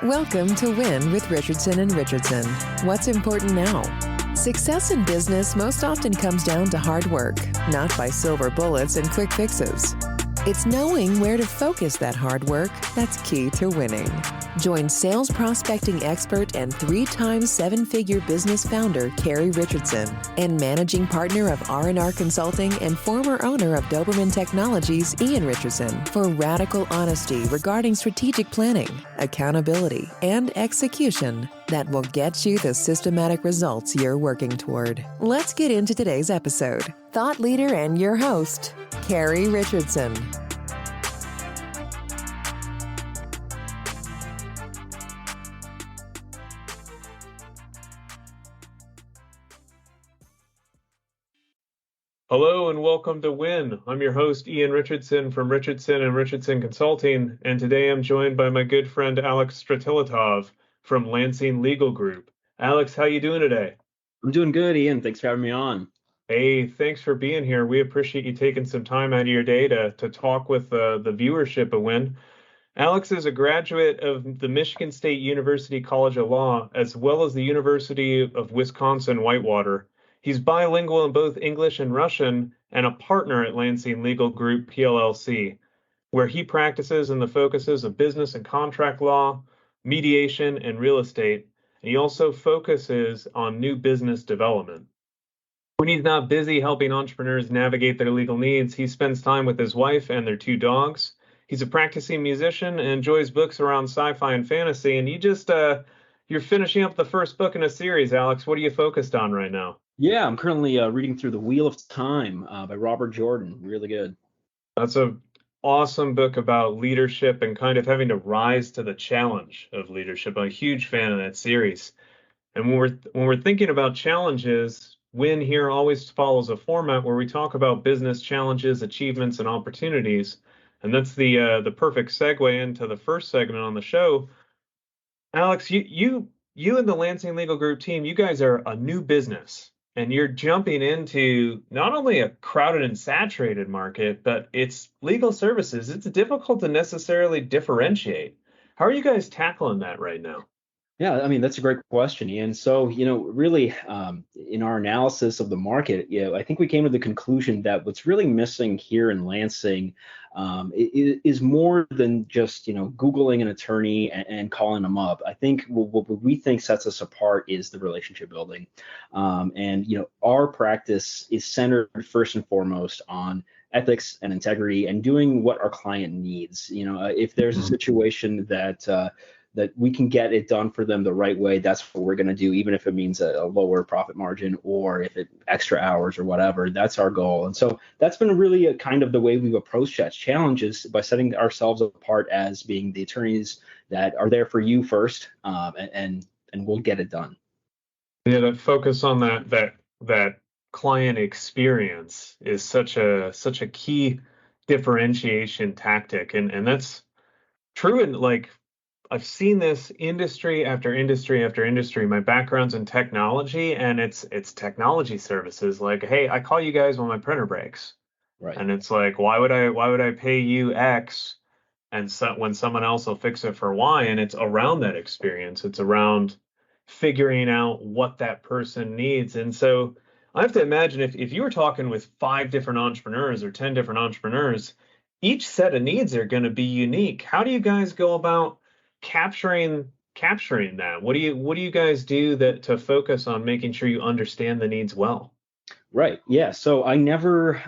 Welcome to Win with Richardson and Richardson. What's important now? Success in business most often comes down to hard work, not by silver bullets and quick fixes. It's knowing where to focus that hard work that's key to winning. Join sales prospecting expert and 3-time seven-figure business founder Carrie Richardson and managing partner of R&R Consulting and former owner of Doberman Technologies, Ian Richardson, for radical honesty regarding strategic planning, accountability, and execution that will get you the systematic results you're working toward. Let's get into today's episode. Thought leader and your host, Carrie Richardson. Hello and welcome to WIN. I'm your host, Ian Richardson from Richardson and Richardson Consulting, and today I'm joined by my good friend Alex Stratilatov from Lansing Legal Group. Alex, how you doing today? I'm doing good, Ian. Thanks for having me on. Hey, thanks for being here. We appreciate you taking some time out of your day to talk with the viewership of WIN. Alex is a graduate of the Michigan State University College of Law, as well as the University of Wisconsin Whitewater. He's bilingual in both English and Russian and a partner at Lansing Legal Group PLLC, where he practices in the focuses of business and contract law, mediation, and real estate. And he also focuses on new business development. When he's not busy helping entrepreneurs navigate their legal needs, he spends time with his wife and their 2 dogs. He's a practicing musician and enjoys books around sci-fi and fantasy. And you're finishing up the first book in a series, Alex. What are you focused on right now? Yeah, I'm currently reading through The Wheel of Time by Robert Jordan. Really good. That's an awesome book about leadership and kind of having to rise to the challenge of leadership. I'm a huge fan of that series. And when we're thinking about challenges, WIN here always follows a format where we talk about business challenges, achievements, and opportunities. And that's the perfect segue into the first segment on the show. Alex, you and the Lansing Legal Group team, you guys are a new business. And you're jumping into not only a crowded and saturated market, but it's legal services. It's difficult to necessarily differentiate. How are you guys tackling that right now? Yeah, I mean, that's a great question, Ian. So, really, in our analysis of the market, I think we came to the conclusion that what's really missing here in Lansing is more than just, Googling an attorney and calling them up. I think what we think sets us apart is the relationship building. Our practice is centered first and foremost on ethics and integrity and doing what our client needs. If there's a situation that we can get it done for them the right way, that's what we're going to do, even if it means a lower profit margin or if it extra hours or whatever. That's our goal. And so that's been really a kind of the way we've approached that challenges by setting ourselves apart as being the attorneys that are there for you first, and we'll get it done. Yeah, to focus on that client experience is such a key differentiation tactic, and that's true in I've seen this industry after industry after industry. My background's in technology, and it's technology services. Like, hey, I call you guys when my printer breaks, Right? And it's like, why would I pay you X, and when someone else will fix it for Y? And it's around that experience. It's around figuring out what that person needs. And so I have to imagine if you were talking with 5 different entrepreneurs or 10 different entrepreneurs, each set of needs are going to be unique. How do you guys go about capturing that? What do you guys do to focus on making sure you understand the needs well? Right. Yeah. So I never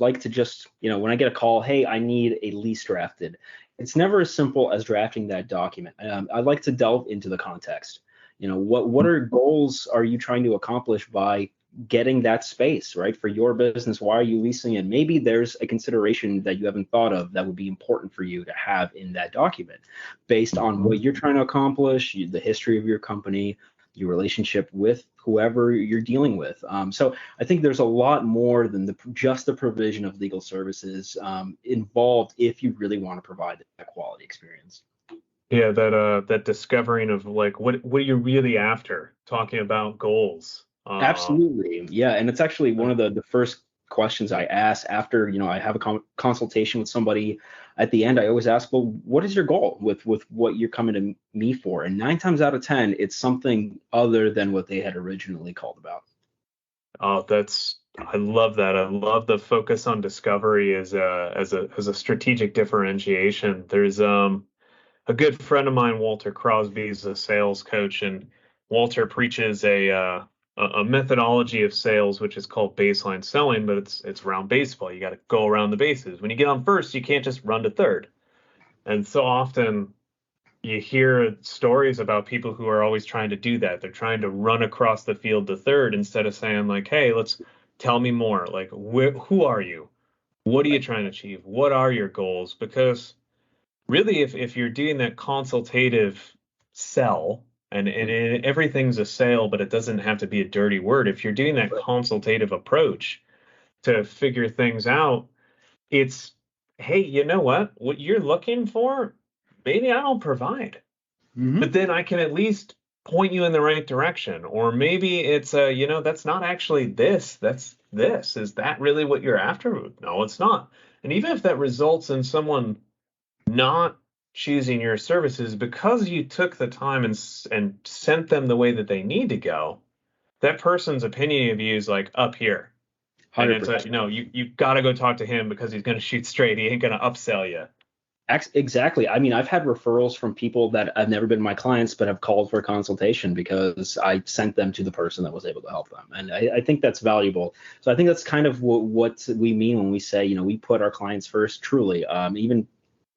like to just, when I get a call, hey, I need a lease drafted. It's never as simple as drafting that document. I like to delve into the context. What are goals are you trying to accomplish by getting that space, right, for your business? Why are you leasing it? Maybe there's a consideration that you haven't thought of that would be important for you to have in that document based on what you're trying to accomplish, the history of your company, your relationship with whoever you're dealing with. So I think there's a lot more than just the provision of legal services involved if you really want to provide that quality experience. Yeah, that discovering of what are you really after, talking about goals. Absolutely. Yeah. And it's actually one of the first questions I ask after, I have a consultation with somebody. At the end, I always ask, well, what is your goal with what you're coming to me for? And 9 times out of 10, it's something other than what they had originally called about. Oh, I love that. I love the focus on discovery as a strategic differentiation. There's a good friend of mine, Walter Crosby, is a sales coach, and Walter preaches a methodology of sales which is called baseline selling, but it's around baseball. You got to go around the bases. When you get on first, you can't just run to third. And so often you hear stories about people who are always trying to do that. They're trying to run across the field to third instead of saying like, hey, tell me more. Like, who are you? What are you trying to achieve? What are your goals? Because really, if you're doing that consultative sell, and everything's a sale, but it doesn't have to be a dirty word. If you're doing that consultative approach to figure things out, it's, hey, you know what you're looking for, maybe I don't provide, but then I can at least point you in the right direction. Or maybe it's that's not actually this, that's this. Is that really what you're after? No, it's not. And even if that results in someone not choosing your services because you took the time and sent them the way that they need to go, that person's opinion of you is like up here. 100%. And it's you got to go talk to him because he's going to shoot straight. He ain't going to upsell you. Exactly. I mean, I've had referrals from people that have never been my clients, but have called for a consultation because I sent them to the person that was able to help them. And I think that's valuable. So I think that's kind of what we mean when we say, we put our clients first, truly. Even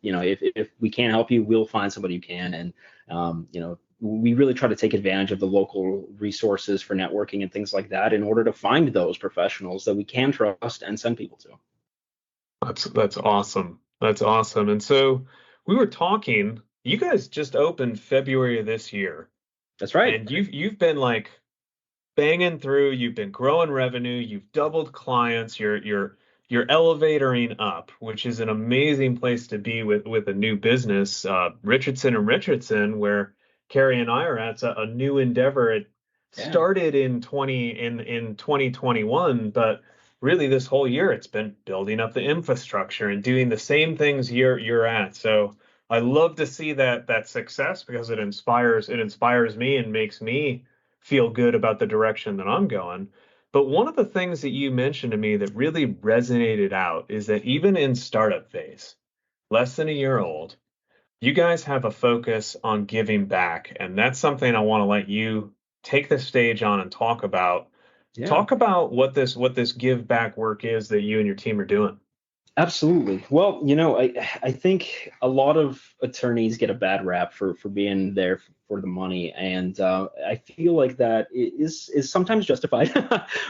if we can't help you, we'll find somebody who can. And, we really try to take advantage of the local resources for networking and things like that in order to find those professionals that we can trust and send people to. That's awesome. That's awesome. And so we were talking, you guys just opened February of this year. That's right. And you've been like banging through, you've been growing revenue, you've doubled clients, you're elevatoring up, which is an amazing place to be with a new business. Richardson and Richardson, where Carrie and I are at, a new endeavor. It started in 2021, but really this whole year it's been building up the infrastructure and doing the same things you're at. So I love to see that success because it inspires me and makes me feel good about the direction that I'm going. But one of the things that you mentioned to me that really resonated out is that even in startup phase, less than a year old, you guys have a focus on giving back. And that's something I want to let you take the stage on and talk about. Yeah. Talk about what this give back work is that you and your team are doing. Absolutely. Well, I think a lot of attorneys get a bad rap for being there for the money, and I feel like that is sometimes justified.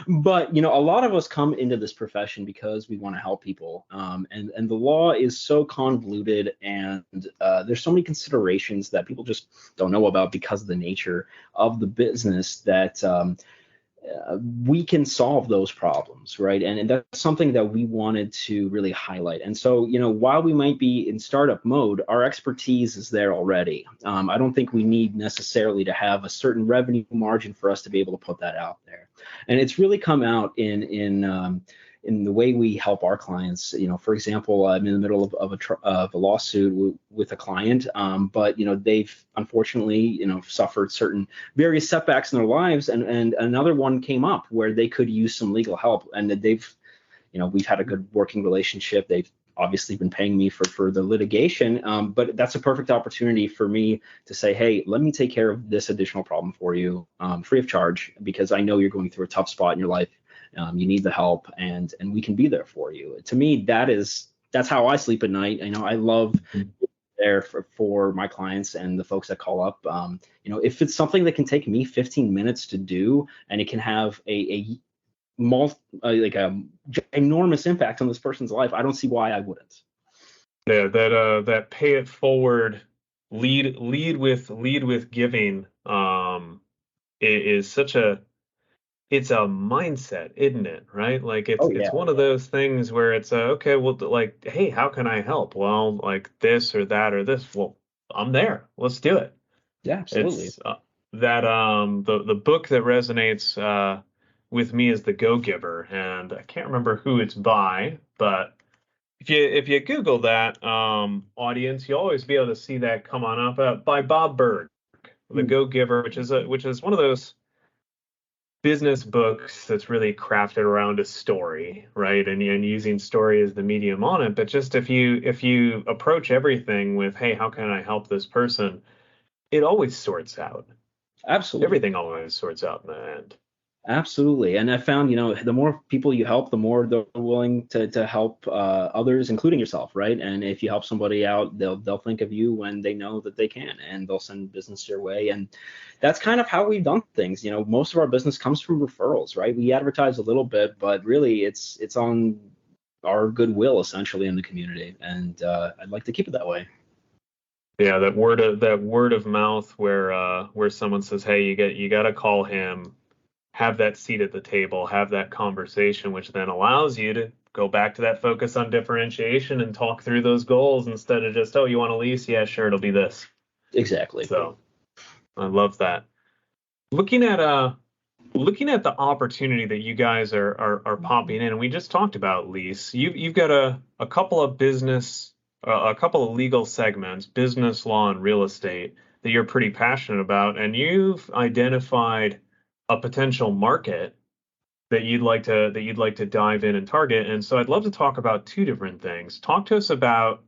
But a lot of us come into this profession because we want to help people, and the law is so convoluted, and there's so many considerations that people just don't know about because of the nature of the business that. We can solve those problems, right? And that's something that we wanted to really highlight. And so, while we might be in startup mode, our expertise is there already. I don't think we need necessarily to have a certain revenue margin for us to be able to put that out there. And it's really come out in the way we help our clients. For example, I'm in the middle of a lawsuit with a client, but they've unfortunately suffered certain various setbacks in their lives, and another one came up where they could use some legal help, and that we've had a good working relationship. They've obviously been paying me for the litigation, but that's a perfect opportunity for me to say, hey, let me take care of this additional problem for you, free of charge, because I know you're going through a tough spot in your life. You need the help, and we can be there for you. To me, that's how I sleep at night. I love there for my clients and the folks that call up. If it's something that can take me 15 minutes to do, and it can have a enormous impact on this person's life, I don't see why I wouldn't. Yeah, that pay it forward, lead with giving is such it's a mindset, isn't it? Right? Like it's one of those things where it's okay, well, like, hey, how can I help? Well, like this or that or this. Well, I'm there. Let's do it. Yeah, absolutely. It's that the book that resonates with me as the go-giver, and I can't remember who it's by, but if you Google that audience, you'll always be able to see that come on up by Bob Berg, the Go-Giver, which is one of those business books that's really crafted around a story, right? And using story as the medium on it. But just if you approach everything with, hey, how can I help this person? It always sorts out. Absolutely. Everything always sorts out in the end. Absolutely. And I found, the more people you help, the more they're willing to help others, including yourself, right? And if you help somebody out, they'll think of you when they know that they can, and they'll send business your way. And that's kind of how we've done things. Most of our business comes from referrals, right? We advertise a little bit, but really it's on our goodwill essentially in the community. And I'd like to keep it that way. Yeah, that word of mouth where someone says, hey, you got to call him, have that seat at the table, have that conversation, which then allows you to go back to that focus on differentiation and talk through those goals instead of just, oh, you want a lease? Yeah, sure, it'll be this. Exactly. So I love that. Looking at the opportunity that you guys are popping in, and we just talked about lease. You've got a couple of legal segments, business law and real estate, that you're pretty passionate about, and you've identified a potential market that you'd like to dive in and target. And so I'd love to talk about two different things. Talk to us about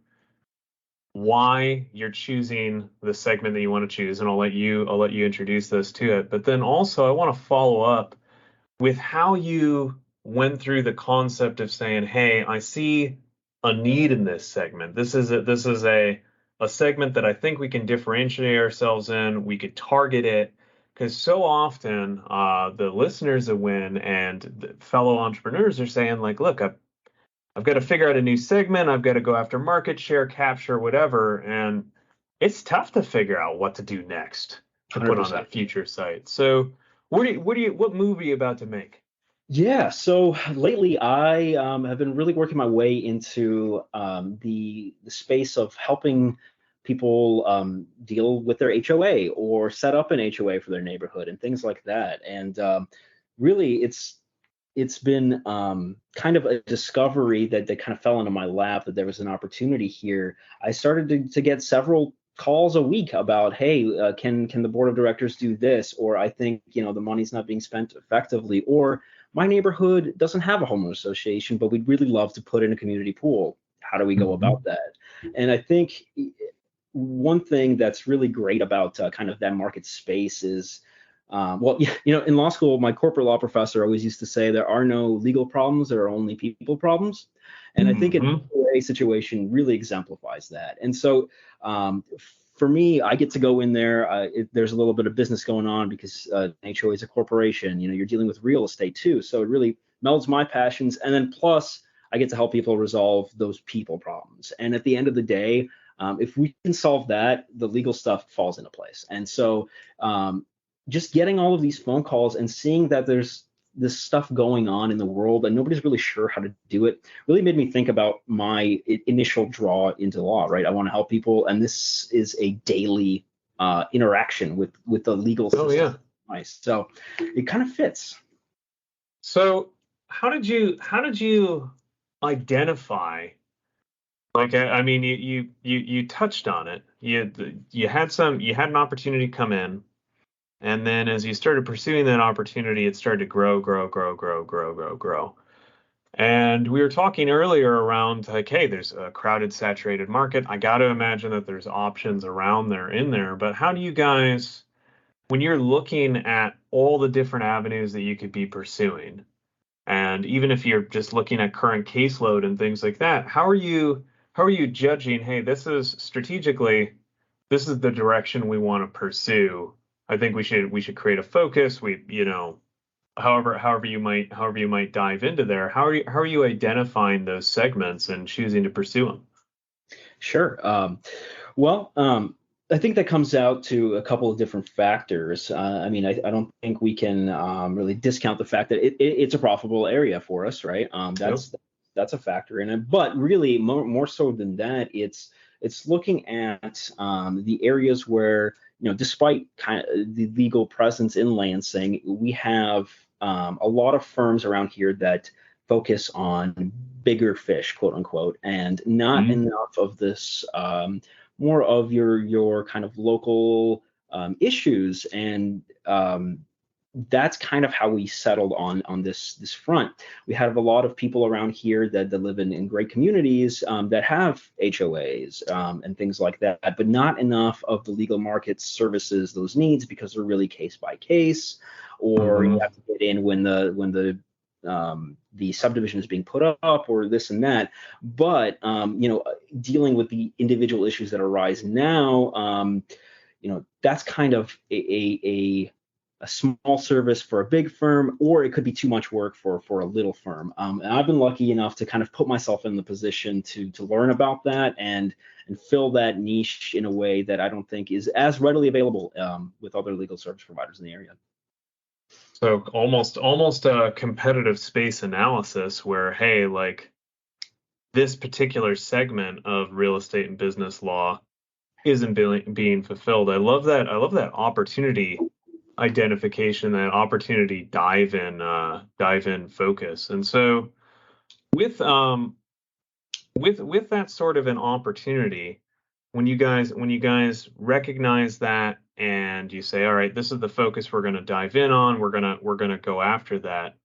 why you're choosing the segment that you want to choose, and I'll let you introduce this to it. But then also I want to follow up with how you went through the concept of saying, hey, I see a need in this segment. This is a segment that I think we can differentiate ourselves in. We could target it. Because so often the listeners of WIN and the fellow entrepreneurs are saying, like, look, I've got to figure out a new segment. I've got to go after market share, capture, whatever. And it's tough to figure out what to do next to 100%. Put on that future site. So what move are you about to make? Yeah, so lately I have been really working my way into the space of helping people deal with their HOA or set up an HOA for their neighborhood and things like that. And really, it's been kind of a discovery that kind of fell into my lap that there was an opportunity here. I started to get several calls a week about, hey, can the board of directors do this? Or I think the money's not being spent effectively. Or my neighborhood doesn't have a homeowner association, but we'd really love to put in a community pool. How do we go about that? And I think one thing that's really great about kind of that market space is, in law school, my corporate law professor always used to say there are no legal problems, there are only people problems. And I think an HOA situation really exemplifies that. And so for me, I get to go in there. There's a little bit of business going on because HOA is a corporation. You're dealing with real estate too. So it really melds my passions. And then plus, I get to help people resolve those people problems. And at the end of the day, if we can solve that, the legal stuff falls into place. And so just getting all of these phone calls and seeing that there's this stuff going on in the world and nobody's really sure how to do it really made me think about my initial draw into law, right? I want to help people, and this is a daily interaction with the legal system. Oh, yeah. Nice. So it kind of fits. So how did you identify? Like, I mean, you touched on it. You had an opportunity come in. And then as you started pursuing that opportunity, it started to grow. And we were talking earlier around, like, hey, there's a crowded, saturated market. I got to imagine that there's options around there in there. But how do you guys, when you're looking at all the different avenues that you could be pursuing, and even if you're just looking at current caseload and things like that, how are you judging, hey, this is strategically, this is the direction we want to pursue? I think we should create a focus. However you might dive into there. How are you identifying those segments and choosing to pursue them? Sure. I think that comes out to a couple of different factors. I don't think we can really discount the fact that it's a profitable area for us, right? That's a factor in it. But really, more so than that, it's looking at the areas where, despite kind of the legal presence in Lansing, we have a lot of firms around here that focus on bigger fish, quote unquote, and not enough of this more of your kind of local issues. And that's kind of how we settled on this front. We have a lot of people around here that live in great communities that have HOAs and things like that, but not enough of the legal market services those needs because they're really case by case, or you have to get in when the subdivision is being put up or this and that. But dealing with the individual issues that arise now, that's kind of a small service for a big firm, or it could be too much work for a little firm. And I've been lucky enough to kind of put myself in the position to learn about that and fill that niche in a way that I don't think is as readily available with other legal service providers in the area. So almost a competitive space analysis where, hey, like this particular segment of real estate and business law isn't being fulfilled. I love that opportunity identification, that opportunity dive in focus. And so with that sort of an opportunity, when you guys recognize that and you say, all right, this is the focus we're going to dive in on, we're going to go after that.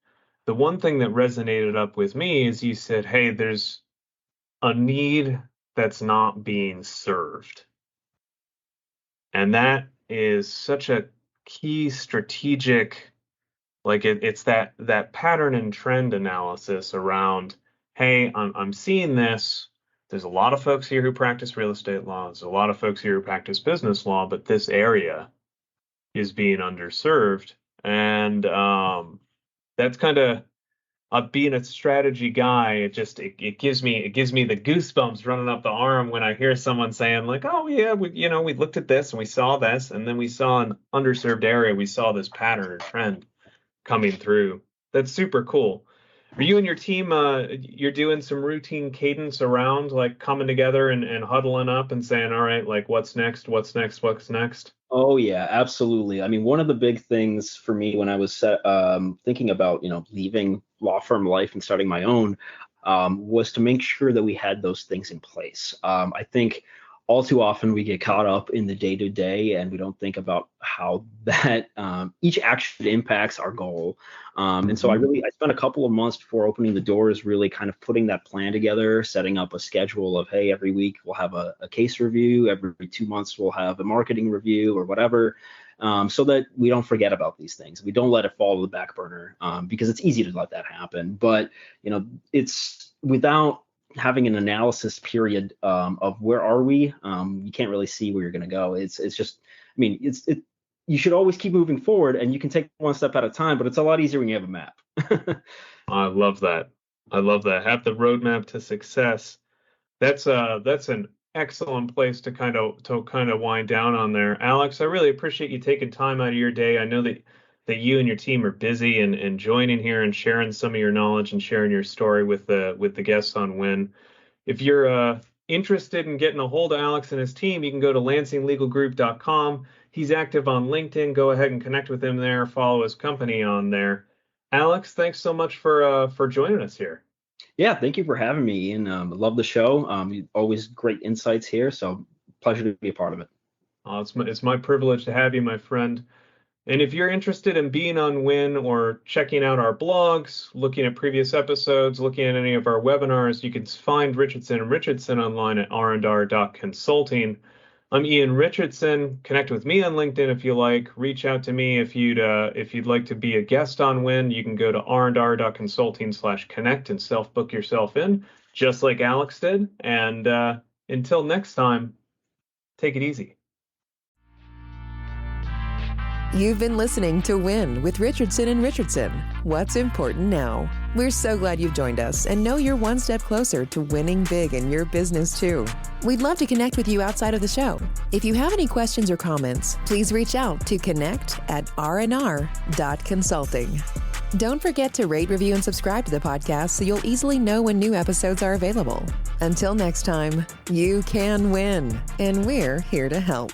The one thing that resonated up with me is you said, hey, there's a need that's not being served. And that is such a key strategic, like it's that pattern and trend analysis around, hey, I'm seeing this. There's a lot of folks here who practice real estate law. There's a lot of folks here who practice business law, but this area is being underserved. And that's kind of being a strategy guy. It gives me the goosebumps running up the arm when I hear someone saying like, oh yeah, we looked at this and we saw this, and then we saw an underserved area. We saw this pattern or trend coming through. That's super cool. Are you and your team, you're doing some routine cadence around like coming together and huddling up and saying, all right, like what's next? Oh yeah, absolutely. I mean, one of the big things for me when I was thinking about, leaving law firm life and starting my own, was to make sure that we had those things in place. I think all too often we get caught up in the day-to-day and we don't think about how that each action impacts our goal. And so I spent a couple of months before opening the doors really kind of putting that plan together, setting up a schedule of, hey, every week we'll have a case review, every 2 months we'll have a marketing review or whatever, so that we don't forget about these things. We don't let it fall to the back burner because it's easy to let that happen. But, it's without having an analysis period of where are we, you can't really see where you're going to go. It's just, I mean, you should always keep moving forward, and you can take one step at a time, but it's a lot easier when you have a map. I love that. Have the roadmap to success. That's an excellent place to kind of wind down on there. Alex, I really appreciate you taking time out of your day. I know that you and your team are busy and joining here and sharing some of your knowledge and sharing your story with the guests on WIN. If you're interested in getting a hold of Alex and his team, you can go to lansinglegalgroup.com. He's active on LinkedIn. Go ahead and connect with him there. Follow his company on there. Alex, thanks so much for joining us here. Yeah, thank you for having me, Ian. Love the show. Always great insights here, so pleasure to be a part of it. It's my privilege to have you, my friend. And if you're interested in being on WIN or checking out our blogs, looking at previous episodes, looking at any of our webinars, you can find Richardson & Richardson online at r&r.consulting. I'm Ian Richardson. Connect with me on LinkedIn if you like. Reach out to me if you'd like to be a guest on WIN. You can go to r&r.consulting/connect and self-book yourself in, just like Alex did. And until next time, take it easy. You've been listening to WIN with Richardson & Richardson. What's important now? We're so glad you've joined us and know you're one step closer to winning big in your business too. We'd love to connect with you outside of the show. If you have any questions or comments, please reach out to connect@rnr.consulting. Don't forget to rate, review, and subscribe to the podcast so you'll easily know when new episodes are available. Until next time, you can win, and we're here to help.